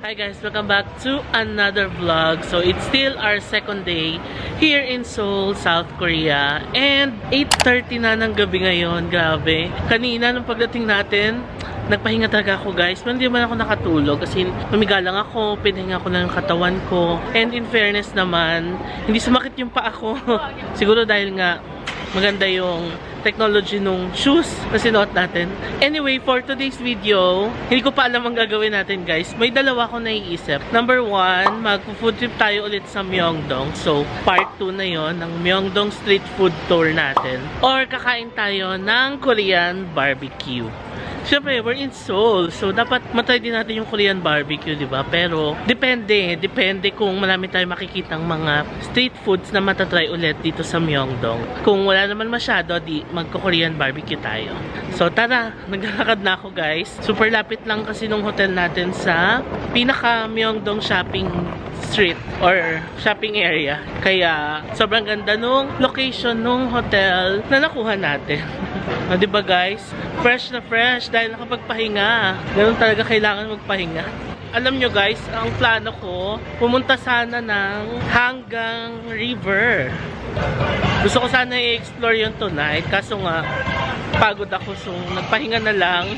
Hi guys, welcome back to another vlog. So it's still our second day here in Seoul, South Korea. And 8:30 na ng gabi ngayon. Grabe. Kanina nung pagdating natin, nagpahinga talaga ako guys. Pero hindi man ako nakatulog kasi humiga lang ako, pinahinga ko lang yung katawan ko. And in fairness naman, hindi sumakit yung paa ko. Siguro dahil nga maganda yung technology nung shoes na sinuot natin. Anyway, for today's video, hindi ko pa alam ang gagawin natin guys. May dalawa akong naiisip. Number 1, mag-food trip tayo ulit sa Myeongdong. So, part 2 na yon ng Myeongdong street food tour natin. Or kakain tayo ng Korean barbecue. Siyempre, we're in Seoul. So, dapat matry din natin yung Korean barbecue, di ba? Pero, depende. Depende kung marami tayo makikitang mga street foods na matatry ulit dito sa Myeongdong. Kung wala naman masyado, di magko-Korean barbecue tayo. So, tara. Naglalakad na ako, guys. Super lapit lang kasi nung hotel natin sa pinaka-Myeongdong shopping street or shopping area. Kaya, sobrang ganda nung location nung hotel na nakuha natin. O, diba guys? Fresh na fresh dahil nakapagpahinga. Ganun talaga kailangan magpahinga. Alam nyo guys, ang plano ko, pumunta sana ng Hanggang River. Gusto ko sana i-explore yun tonight. Kaso nga, pagod ako. So, nagpahinga na lang.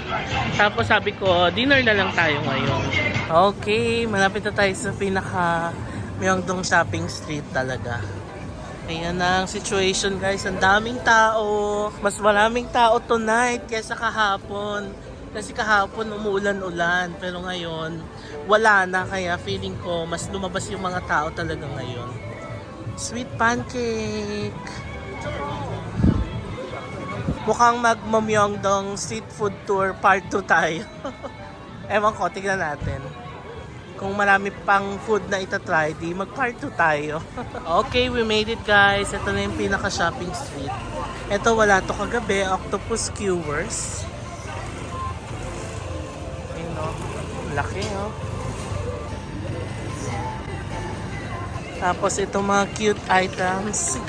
Tapos sabi ko, dinner na lang tayo ngayon. Okay, malapit na tayo sa pinaka Myeongdong shopping street talaga. Ayan ang situation guys, ang daming tao. Mas maraming tao tonight kaysa kahapon. Kasi kahapon umuulan-ulan, pero ngayon wala na, kaya feeling ko mas lumabas yung mga tao talaga ngayon. Sweet pancake. Mukhang mag-Myeongdong street food tour part 2 tayo. Ewan ko, tignan natin. Kung marami pang food na itatry, di mag-part 2 tayo. Okay, we made it guys. Ito na yung pinaka-shopping street. Ito wala to kagabi, octopus skewers. Ayun o, laki o. Tapos itong mga cute items.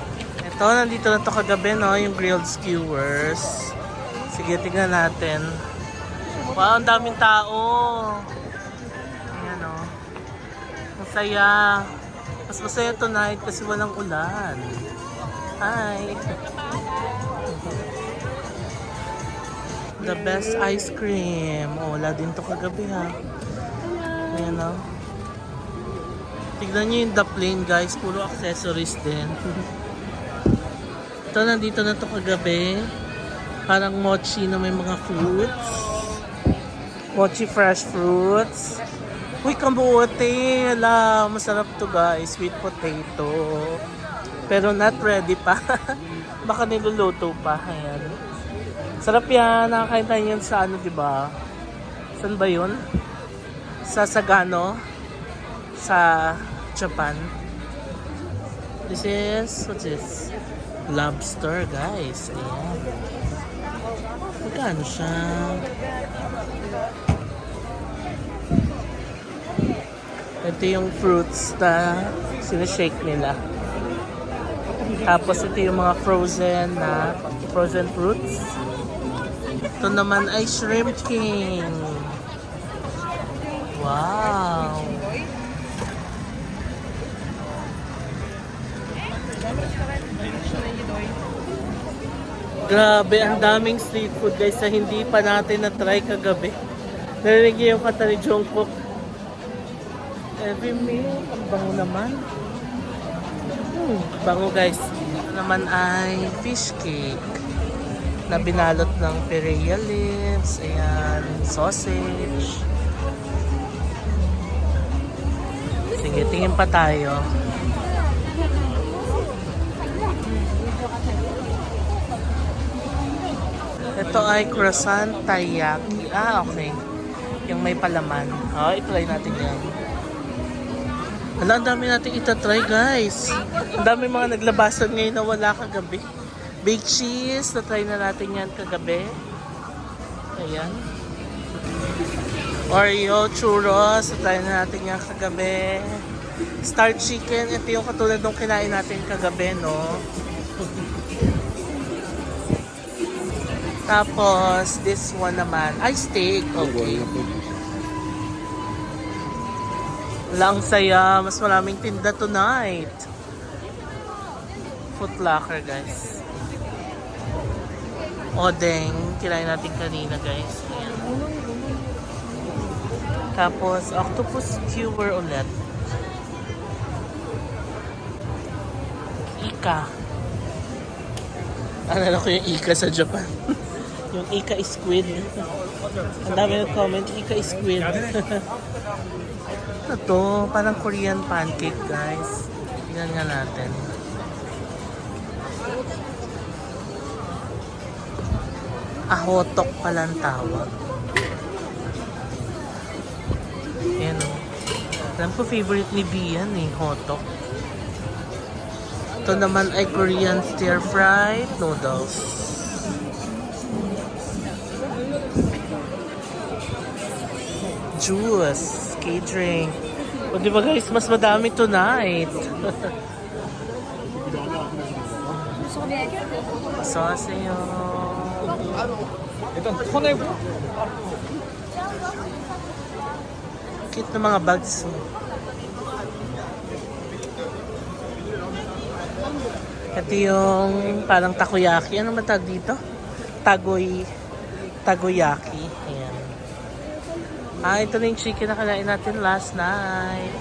Ito, nandito na to kagabi no, yung grilled skewers. Sige, tignan natin. Wow, ang daming tao. Masaya. Mas masaya tonight kasi walang ulan. Hi! The best ice cream. Oh, wala din to kagabi ha. Ayan o. Tignan nyo yung the plain guys. Puro accessories din. Ito, nandito na to kagabi. Parang mochi na may mga fruits. Mochi fresh fruits. Uy, kamote! Ala, masarap to guys. Sweet potato. Pero not ready pa. Baka niluluto pa. Ayan. Sarap yan. Nakakain tayo yan sa ano, diba? Saan ba yun? Sa Sagano. Sa Japan. This is, what's this? Lobster guys. Ayan. Magkano siya? Ito yung fruits na sinashake nila. Tapos ito yung mga frozen fruits. Ito naman ay shrimp king. Wow! Grabe, ang daming street food guys na hindi pa natin na-try kagabi. Narinig niyo yung kanta ni Jungkook. Every meal, ang bango naman. Bango guys. Ito naman ay fish cake na binalot ng perilla leaves. Ayan, sausage. Sige, tingin pa tayo. Ito ay croissant taiyaki. Ah, okay. Yung may palaman. I-try natin yan. Hala, ang dami natin itatry guys. Ang dami mga naglabasan ngayon na wala kagabi. Baked cheese, na-try na natin yan kagabi. Ayan. Oreo, churros, na-try na natin yan kagabi. Star chicken, ito yung katulad nung kinain natin kagabi, no? Tapos, this one naman, ay steak, okay. Wala, ang saya. Mas maraming tinda tonight. Foot Locker, guys. Odeng. Kinain natin kanina, guys. Ayan. Tapos, octopus skewer ulit. Ika. Alala ko yung Ika sa Japan. Yung Ika is squid. Ang dami nag-comment, Ika is squid. Ano to? Parang Korean pancake, guys. Tingnan nga natin. Ahotok pala ang tawag. Ayan o. Alam ko favorite ni Bian eh, hotok. Ito naman ay Korean stir-fried noodles. Juice, K-drink. O diba guys, mas madami tonight. Sasayo. 일단 터내고 Cute na mga bags. Ito yung parang takoyaki. Ano matag dito? Takoyaki. Ayan. Ito na yung chicken na kanain natin last night.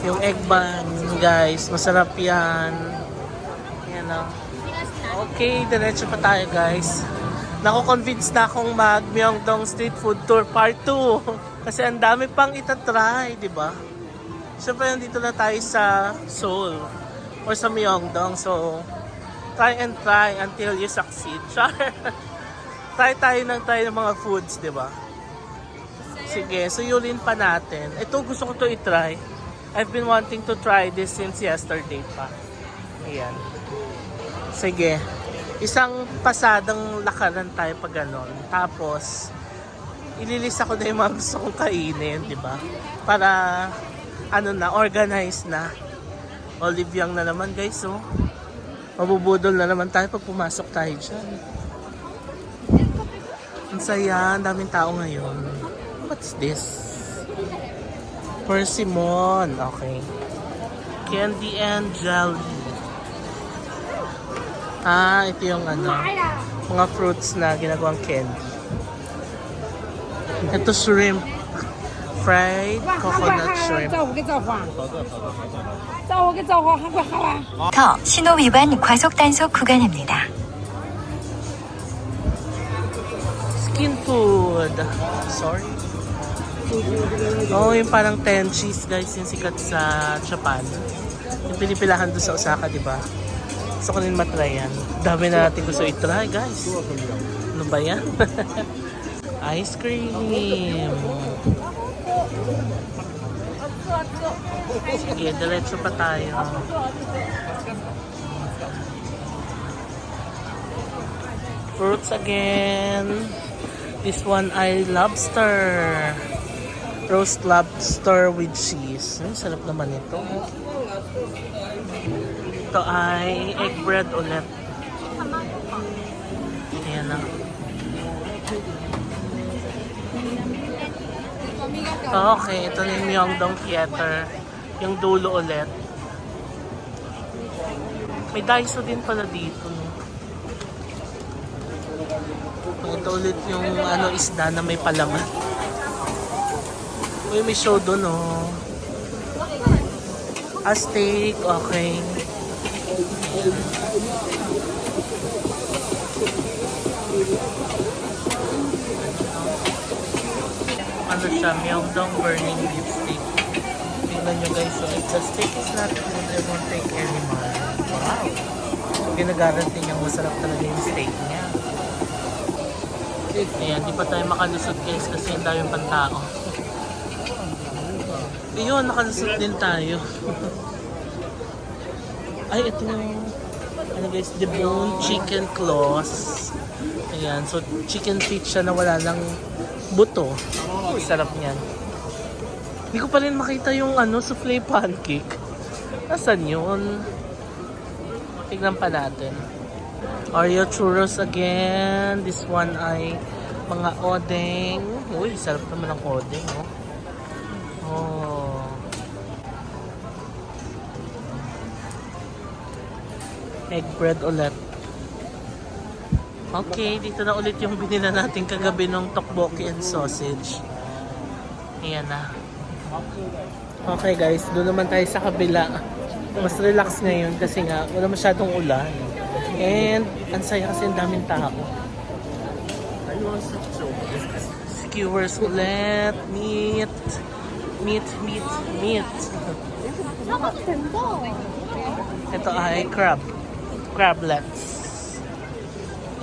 Yung egg bun, guys. Masarap yan. Ayan o. Okay, diretso pa tayo, guys. Nako-convince na akong mag Myeongdong Street Food Tour Part 2. Kasi ang dami pang itatry, di ba? Siyempre, nandito na tayo sa Seoul or sa Myeongdong. So, try and try until you succeed. Char! Try tayo ng mga foods, di ba? Sige, suyulin pa natin. Ito, gusto ko to i-try. I've been wanting to try this since yesterday pa. Ayan. Sige. Isang pasadang lakaran tayo pag ganon. Tapos, ililista ko na yung mga gusto kong kainin, di ba? Para, organized na. Olive Young na naman, guys, oh. Mabubudol na naman tayo pag pumasok tayo dyan. Ang saya, ang daming tao ngayon. What's this? Persimmon. Okay. Candy and jelly. Ito yung mga fruits na ginagawang candy. Ito shrimp. Fried coconut shrimp. 더 신호 위반 과속 단속 구간입니다. Skin food. Sorry. Yung parang 10 cheese, guys, yung sikat sa Japan. Yung pinipilahan doon sa Osaka, di ba? Gusto ko rin matry yan. Dami na natin gusto i-try, guys. Ano ba yan? Ice cream. Sige, diretso pa tayo. Fruits again. This one ay lobster. Roast lobster with cheese. Sarap naman ito. Ito ay egg bread ulit. Ayan na. Okay, ito na yung Myeongdong Theater. Yung dulo ulit. May Daiso din pala dito. Ito ulit yung isda na may palaman. Uy, may show doon, oh. Steak, okay. Siya, Myeongdong burning beef steak. Tingnan nyo guys, so if the steak is not good, I won't take any more. Wow! So, ginagaranti niyang masarap talaga yung steak niya. Ayan, di pa tayo makalusot guys kasi yung daming pantao. Ayun, nakalusot din tayo. Ay, ito guys, deboned chicken claws. Ayan, so chicken feet siya na wala lang buto. Sarap niyan. Hindi ko pa rin makita yung souffle pancake. Nasaan yun? Tignan pa natin. Oreo churros again. This one ay Mga odeng. Uy, sarap naman ng odeng, oh. Oh. Egg bread ulit. Okay, dito na ulit yung binila natin kagabi ng tteokbokki and sausage. Ayan na. Okay guys, doon naman tayo sa kabila. Mas relax ngayon kasi nga wala masyadong ulan. And ang saya kasi ang daming tao. Skewers ulit. Meat. Ito ay crab. Crablets.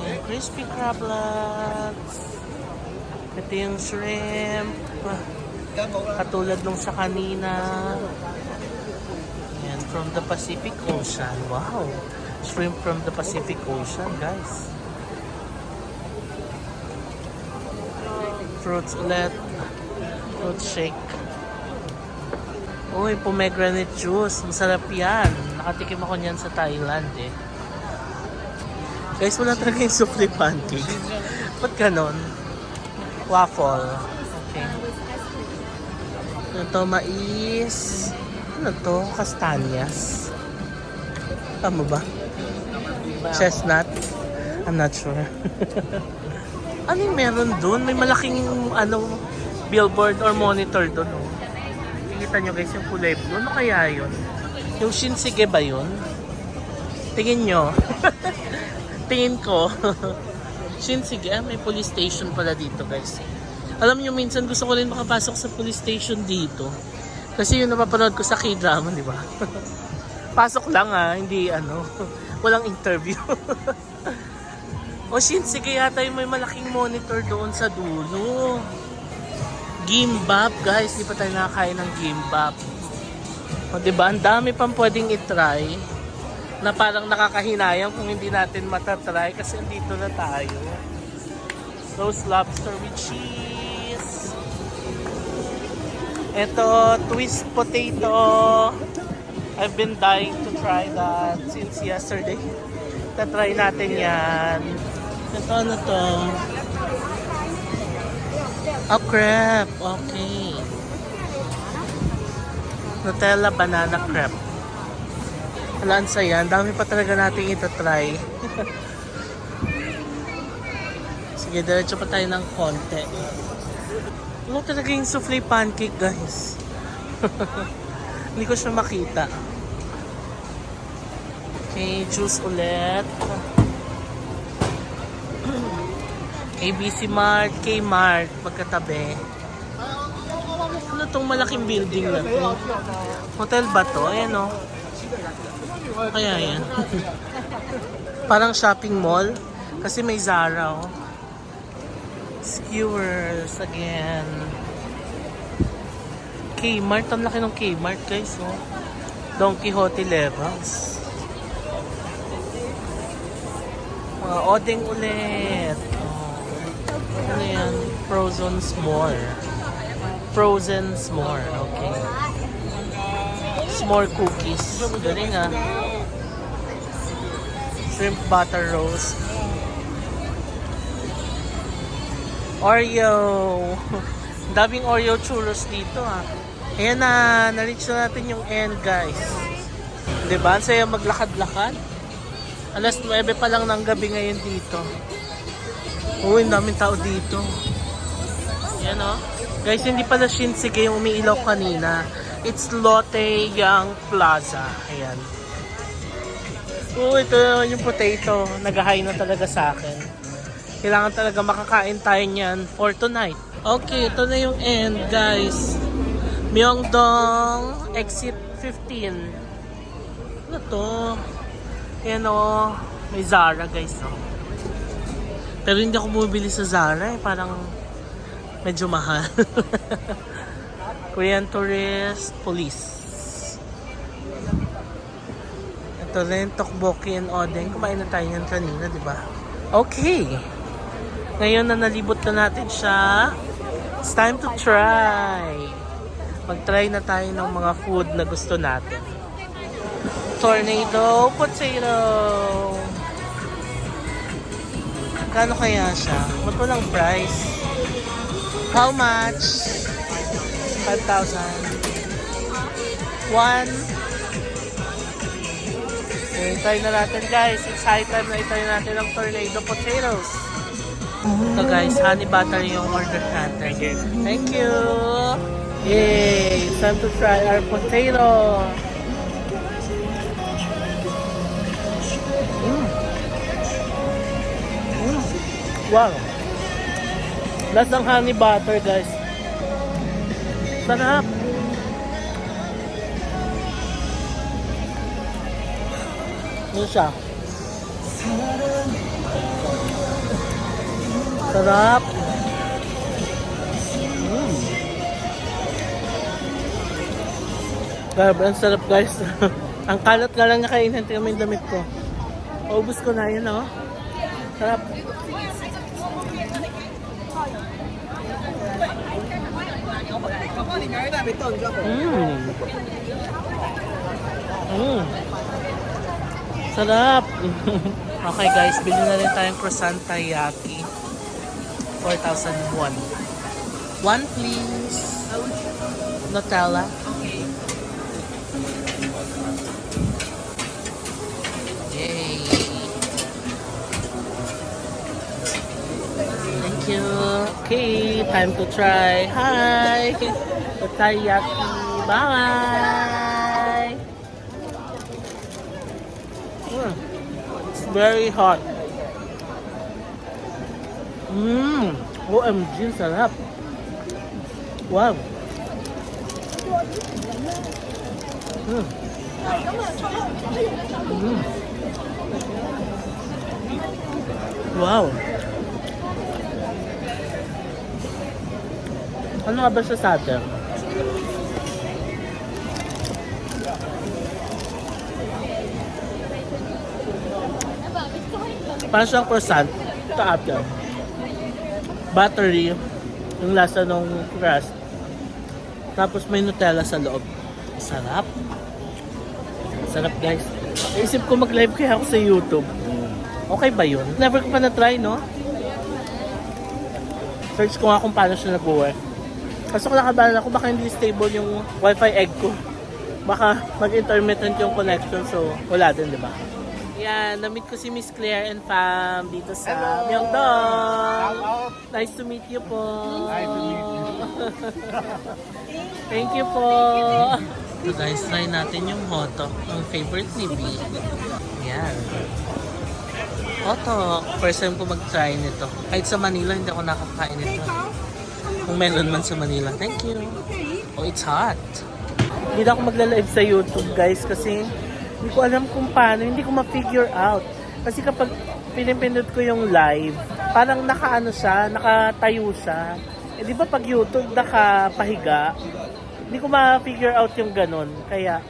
And crispy crablets. Ito yung shrimp. Katulad nung sa kanina. Ayan, from the Pacific Ocean. Wow! Shrimp from the Pacific Ocean, guys. Fruits ulit. Fruit shake. Uy, pomegranate juice. Masarap yan. Nakatikim ako niyan sa Thailand eh. Guys, wala talaga yung souffle pancake. Ba't ganon? Waffle. Okay. Ito, mais. Ano to? Kastanyas. Tama ba? Chestnut? I'm not sure. Ano yung meron dun? May malaking billboard or monitor dun. Oh. Tingnan nyo guys yung kulay blue. Ano kaya yun? Yung Shinsegae ba yun? Tingin nyo. Tingin ko. Shinsegae. May police station pala dito guys. Alam nyo minsan gusto ko rin makapasok sa police station dito. Kasi yung napapanood ko sa K-drama, di ba? Pasok lang hindi walang interview. O Shinsegae yata yung may malaking monitor doon sa dulo. Gimbap, guys. Di pa tayo nakakain ng gimbap. O diba, ang dami pang pwedeng itry na parang nakakahinayang kung hindi natin matatry kasi andito na tayo. Roast lobster with cheese. Ito, twist potato. I've been dying to try that since yesterday. Tatry natin yan. Ito, ano to? Oh, crepe. Okay. Nutella banana crepe. Walaan sa yan. Dami pa talaga natin itatry. Sige, diretso pa tayo ng konti. Ano talaga yung souffle pancake, guys? Hindi ko siya makita. Okay, juice ulit. ABC Mart, Kmart, magkatabi. Ano tong malaking building na to? Hotel ba to? Ayan o. Kaya yan. Parang shopping mall. Kasi may Zara o. Skewers again. Kmart, ang laki ng Kmart guys o. Don Quixote levels. Mga odeng ulit. Ano yan? Frozen s'more. Frozen s'more. Okay. S'more cookies. Galing Shrimp butter roast. Oreo. Daming Oreo churros dito Ayan na. Na-reach na natin yung end guys. Diba? Ang saya maglakad-lakad. Alas 9 pa lang ng gabi ngayon dito. Uy, daming tao dito. Yan Guys, hindi pala Shinsegae yung umiilaw kanina. It's Lotte Young Plaza. Ayan. Uy, ito yung potato. Nag-high na talaga sa akin. Kailangan talaga makakain tayo niyan for tonight. Okay, ito na yung end, guys. Myeongdong exit 15. Ano to? Ayan may Zara, guys. Pero hindi ako bumibili sa Zara parang medyo mahal. Korean Tourist Police. Ito rin, tteokbokki and odeng. Kumain na tayo yan kanina, di ba? Okay. Ngayon na nalibot na natin siya. It's time to try. Mag-try na tayo ng mga food na gusto natin. Tornado potato. Kano kaya siya? Ba't walang price? How much? 5,000. One. Try na natin guys. It's high time na itry natin ang tornado potatoes. Ito guys, honey butter yung order natin. Thank you. Yay! It's time to try our potato. Wow! Lasang honey butter guys. Sarap! Ano siya? Sarap! Grabe, ang sarap guys. Ang kalat nga lang niya kainin. Tingnan mo yung damit ko. Ubus ko na yun, oh. Sarap. Sarap. Okay guys, bili na rin tayong croissant taiyaki. 4,001. One please. Nutella. Yay. Thank you. Okay, time to try. Hi. Taiyaki. Bye. It's very hot. OMG, sarap. Wow. Wow. Ano nga ba siya sa atin? Parang siyang croissant. Ito atin. Buttery. Yung lasa ng crust. Tapos may Nutella sa loob. Sarap. Sarap guys. Naisip ko mag-live kaya ako sa YouTube. Okay ba yun? Never ko pa na-try, no? Search ko nga kung paano siya nag-work. Kaso ko nakabalan ako, baka hindi stable yung wifi egg ko. Baka mag-intermittent yung connection, so wala din, di ba? Yan, na-meet ko si Miss Claire and Fam dito sa Myeongdong. Nice to meet you po. Nice to meet you. Thank you po. So guys, try natin yung hotdog. Ang favorite ni B. Yan. Hotdog. First time ko mag-try nito. Kahit sa Manila, hindi ako nakakain nito. Kung meron man sa Manila. Thank you. Oh, it's hot. Hindi na ako magla-live sa YouTube guys kasi hindi ko alam kung paano. Hindi ko ma-figure out. Kasi kapag pinipindot ko yung live, parang nakaano siya, nakatayo siya. Eh di ba pag YouTube nakapahiga, hindi ko ma-figure out yung ganun. Kaya,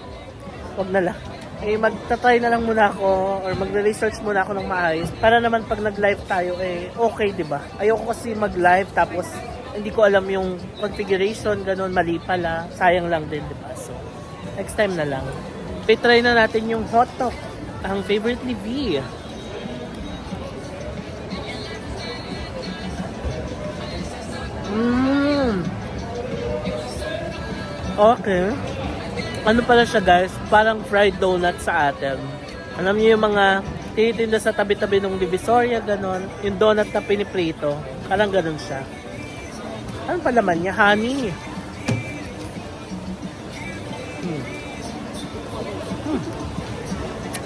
wag na lang. Eh, magta-try na lang muna ako or magre-research muna ako ng maayos para naman pag nag-live tayo, eh, okay, di ba? Ayoko kasi mag-live tapos hindi ko alam yung configuration, ganun, mali pala. Sayang lang din, di ba? So, next time na lang. I-try na natin yung hotdog. Ang favorite ni V. Okay. Ano pala siya guys? Parang fried donut sa atin. Alam niyo yung mga tinitinda sa tabi-tabi ng Divisoria, ganon. Yung donut na piniprito. Parang ganon siya. Ano pa laman niya? Honey.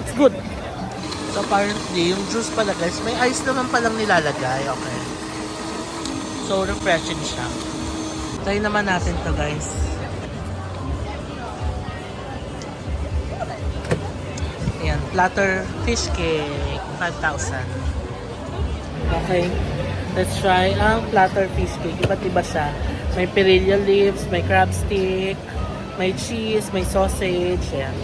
It's good. So apparently, yung juice pala guys, may ice naman palang nilalagay. Okay. So refreshing siya. Try naman natin to guys. Ayan, platter fish cake, 5,000. Okay, let's try ang platter fish cake. Iba't iba siya. May perilla leaves, may crab stick, may cheese, may sausage. Ayan.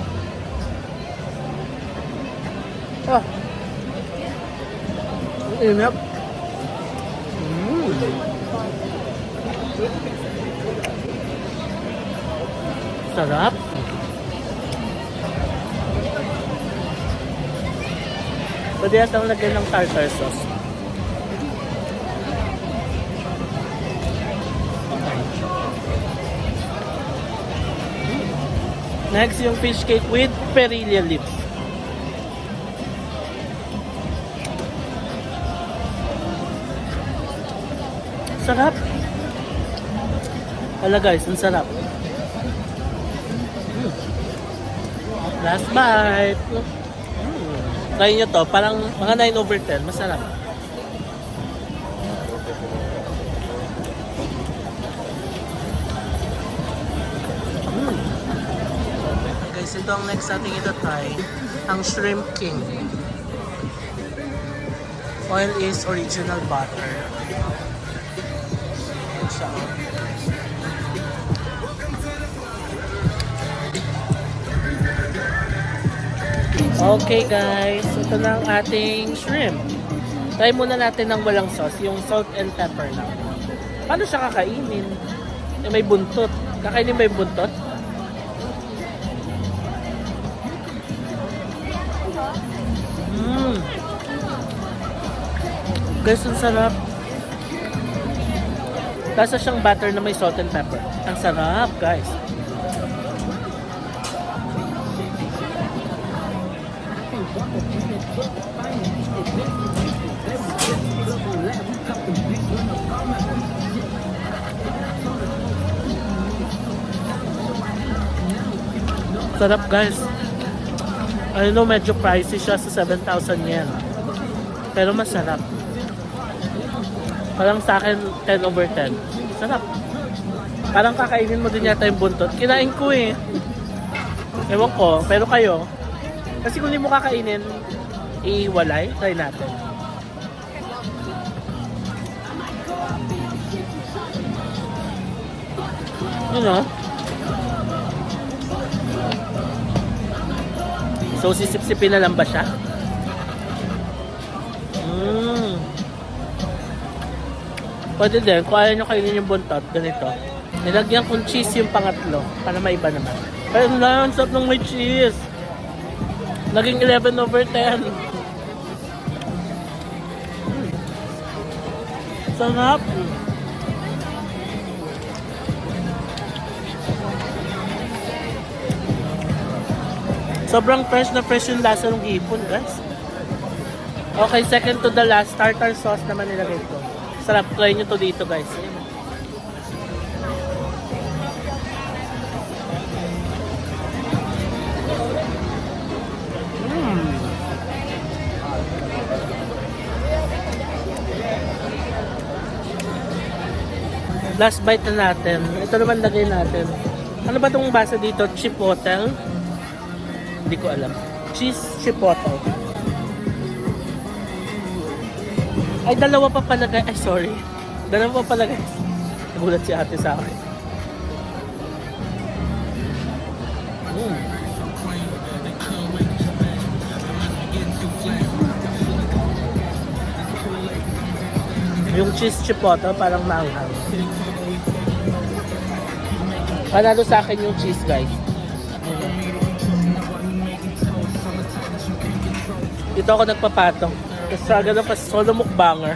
Oh, ang inap. Sarap. Pwede yata ang lagyan ng tartar sauce. Next, yung fish cake with perilla leaves. Sarap. Hala guys, ang sarap. Last bite. Try nyo to, parang mga 9/10. Masarap. Guys, ito ang next natin ito-try. Ang Shrimp King. Oil is original butter. Yan siya. Okay guys, ito na ang ating shrimp. Try muna natin ng walang sauce, yung salt and pepper lang. Paano siya kakainin? May buntot. Kakainin ba yung buntot? Guys, ang sarap. Lasa siyang butter na may salt and pepper. Ang sarap, guys. Sarap, guys. I know medyo pricey siya sa 7,000 yen. Pero masarap. Parang sa akin, 10/10. Sarap. Parang kakainin mo din yata yung buntot. Kinain ko eh. Ewan ko, pero kayo. Kasi kung hindi mo kakainin, iwalay. Try natin. Yun o. So, sisip-sipin na lang ba siya? Pwede din, kung ayaw nyo kainin yung buntot, ganito. Nilagyan kong cheese yung pangatlo, para maiba naman. Pero na, ang sarap ng may cheese. Naging 11/10. Sarap. Sobrang fresh na fresh yung lasa ng hipon, guys. Okay, second to the last, tartar sauce naman nilagay ko. Sarap, try nyo to dito, guys. Last bite na natin. Ito naman lagay natin. Ano ba itong basa dito? Chipotle? Hindi ko alam. Cheese chipotle. Ay, dalawa pa pala guys. Ay, sorry. Dalawa pa pala guys. Nagulat si ate sa akin. Yung cheese chipotle parang maanghang. Panalo sa akin yung cheese guys. Dito ako nagpapatong. Kasi agad na pa solo mukbanger.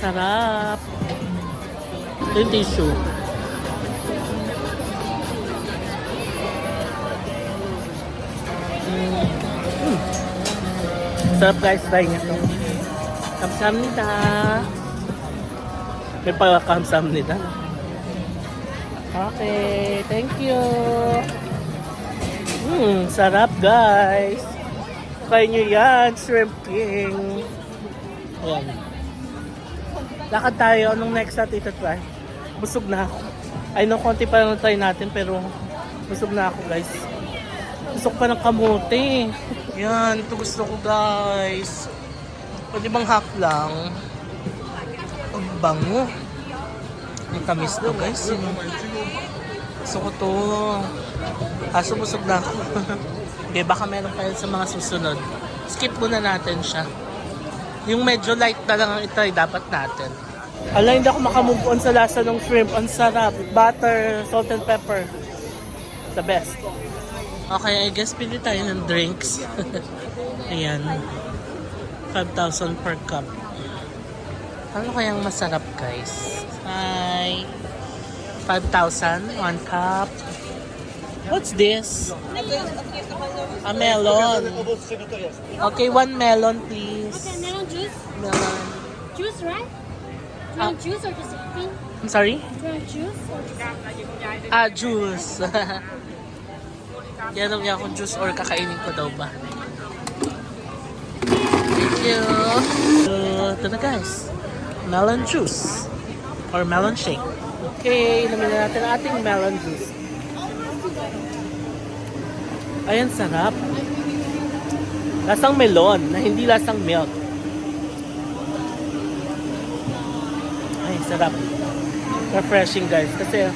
Sarap. Ito yung tissue. Sarap guys, try nyo ito. 감사합니다. May pagkakamsamnida. Okay, thank you. Sarap guys. Try nyo yan, Shrimp King. Ayan. Lakad tayo. Anong next natin ito try? Busog na ako. I know, konti pa lang try natin pero busog na ako guys. Busog pa ng kamote. Yan, ito gusto ko guys. Pwede bang half lang? Ang bango. Ang tamis to guys. Gusto ko to. Kaso busog na ako. Okay, baka meron pa yan sa mga susunod. Skip muna natin siya. Yung medyo light na lang ang itry dapat natin. Ala, hindi ako makamove on sa lasa ng shrimp. Ang sarap. Butter, salt and pepper. The best. Okay, I guess pili tayo ng drinks. Ayan. 5,000 per cup. Ano kayang masarap guys? Hi! 5,000, 1 cup. What's this? A melon. Okay, 1 melon, please. Okay, melon juice. Melon. Juice, right? Do you want juice or just eating? I'm sorry? Do you want juice or just Juice. Yan ang akong juice or kakainin ko daw ba? Thank you. So, ito na guys. Melon juice. Or melon shake. Okay, inumin na natin ang ating melon juice. Ayan, sarap. Lasang melon, na hindi lasang milk. Ay, sarap. Refreshing guys. Kasi,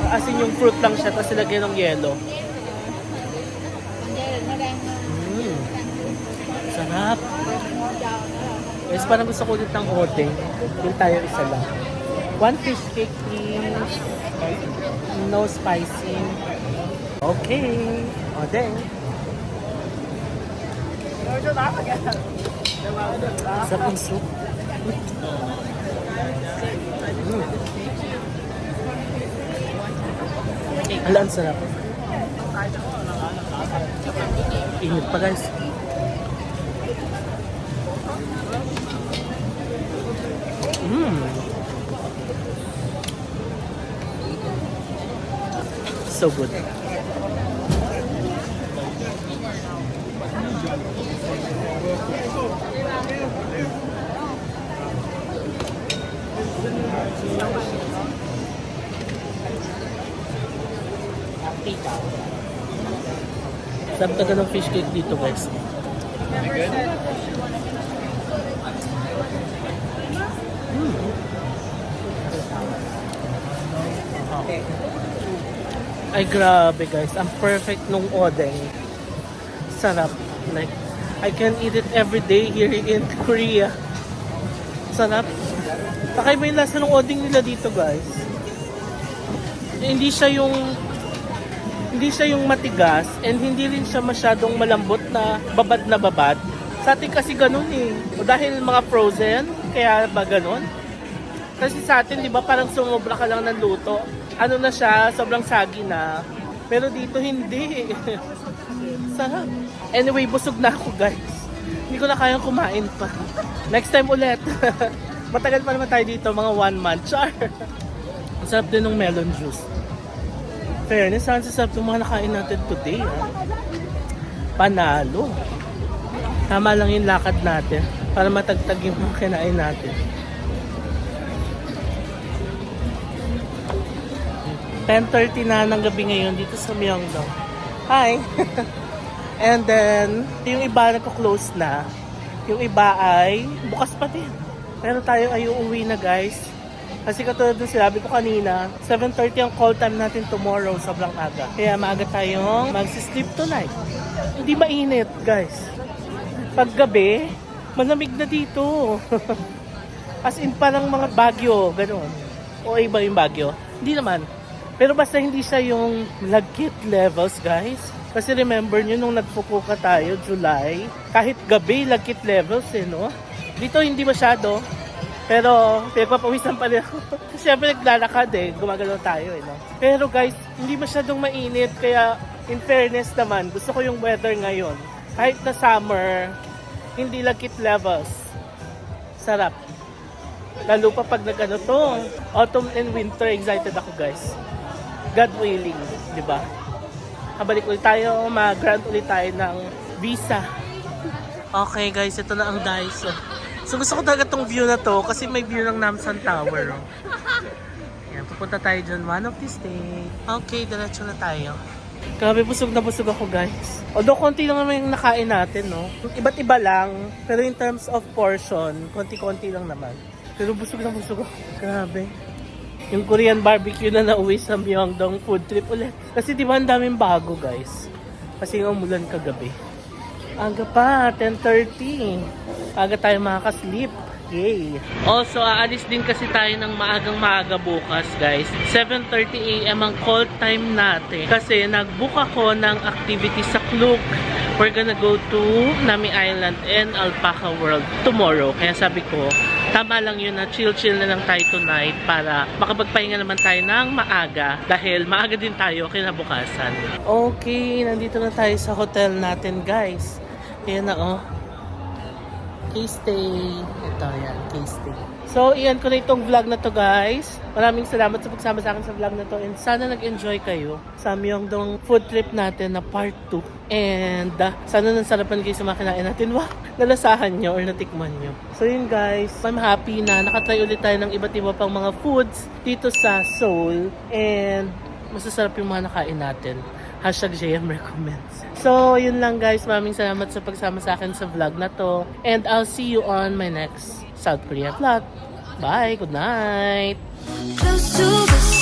asin yung fruit lang siya, tapos ilagay ng yelo. Sarap. Guys, parang gusto ko ulit ng odeng. Yung tayo isa lang. 1 fish cake, please. No spicy. Okay. Odeng. Sarap ng soup. Ala, ang sarap. Init pa guys. So good. Sarap talaga ng fish cake dito guys. Ay grabe guys, ang perfect nung odeng. Sarap. Like, I can eat it every day here in Korea. Sarap. Kakaiba yung lasa ng odeng nila dito guys. Hindi siya yung matigas and hindi rin siya masyadong malambot na babad. Sa atin kasi ganun eh. O dahil mga frozen, kaya ba ganun? Kasi sa atin, di ba, parang sumobra ka lang ng luto. Ano na siya, sobrang sagi na. Pero dito hindi. Sarap. Anyway, busog na ako guys. Hindi ko na kayang kumain pa. Next time ulit. Matagal pa naman tayo dito, mga 1 month. Char! Ang sarap din ng melon juice. Fairness, saan sa sarap ng mga nakain natin today. Ha? Panalo. Tama lang yung lakad natin para matagtag yung mga kinain natin. 10:30 na ng gabi ngayon dito sa Myeongdong. Hi! And then, yung iba nagko-close na. Yung iba ay bukas pa din. Pero tayo ay uuwi na guys. Kasi katulad ng sinabi ko kanina, 7:30 ang call time natin tomorrow, sobrang aga. Kaya maaga tayong mag-sleep tonight. Hindi mainit guys. Pag gabi, malamig na dito. As in parang mga Baguio, gano'n. O iba yung Baguio. Hindi naman. Pero basta hindi siya yung lagkit levels, guys. Kasi remember nyo, nung nagfukuka tayo, July, kahit gabi, lagkit levels no? Dito hindi masyado. Pero, pinagpapawisan pa rin ako. Siyempre, naglalakad gumagalaw tayo no? Pero guys, hindi masyadong mainit. Kaya, in fairness naman, gusto ko yung weather ngayon. Kahit na summer, hindi lagkit levels. Sarap. Lalo pa pag nag-ano to, autumn and winter, excited ako guys. God willing, di ba? Kabalik ulit tayo, mag-grant ulit tayo ng visa. Okay guys, ito na ang Daiso. So gusto ko talaga tong view na to kasi may view ng Namsan Tower. Yan, pupunta tayo dyan one of these days. Okay, diretso na tayo. Grabe, busog na busog ako guys. Although konti lang naman yung nakain natin, no? Iba't iba lang, pero in terms of portion, konti-konti lang naman. Pero busog na busog ako. Grabe. Yung Korean barbecue na nauwi sa Myeongdong food trip ulit. Kasi di ba ang daming bago guys. Kasi yung umulan kagabi. Aga pa, 10:30. Aga tayo makaka-sleep. Yay! Also, aalis din kasi tayo ng maagang-maaga bukas guys. 7:30 AM ang call time natin. Kasi nag-book ako ng activity sa Klook. We're gonna go to Nami Island and Alpaca World tomorrow. Kaya sabi ko, Tama lang yun na chill-chill na lang tayo tonight para makapagpahinga naman tayo ng maaga dahil maaga din tayo kinabukasan. Okay, nandito na tayo sa hotel natin guys. Ayan na oh. K-Stay. Ito yan, K-Stay. So, iyan ko na itong vlog na to guys. Maraming salamat sa pagsama sa akin sa vlog na to. And sana nag-enjoy kayo sa Myeongdong food trip natin na part 2. And sana nasarapan kayo sa mga kinain natin. Wow! Nalasahan nyo or natikman nyo. So yun guys, I'm happy na nakatry ulit tayo ng iba't iba pang mga foods dito sa Seoul. And masasarap yung mga nakain natin. #JM recommends. So, yun lang guys. Maraming salamat sa pagsama sa akin sa vlog na to. And I'll see you on my next South Korea vlog. Bye! Good night! Close to the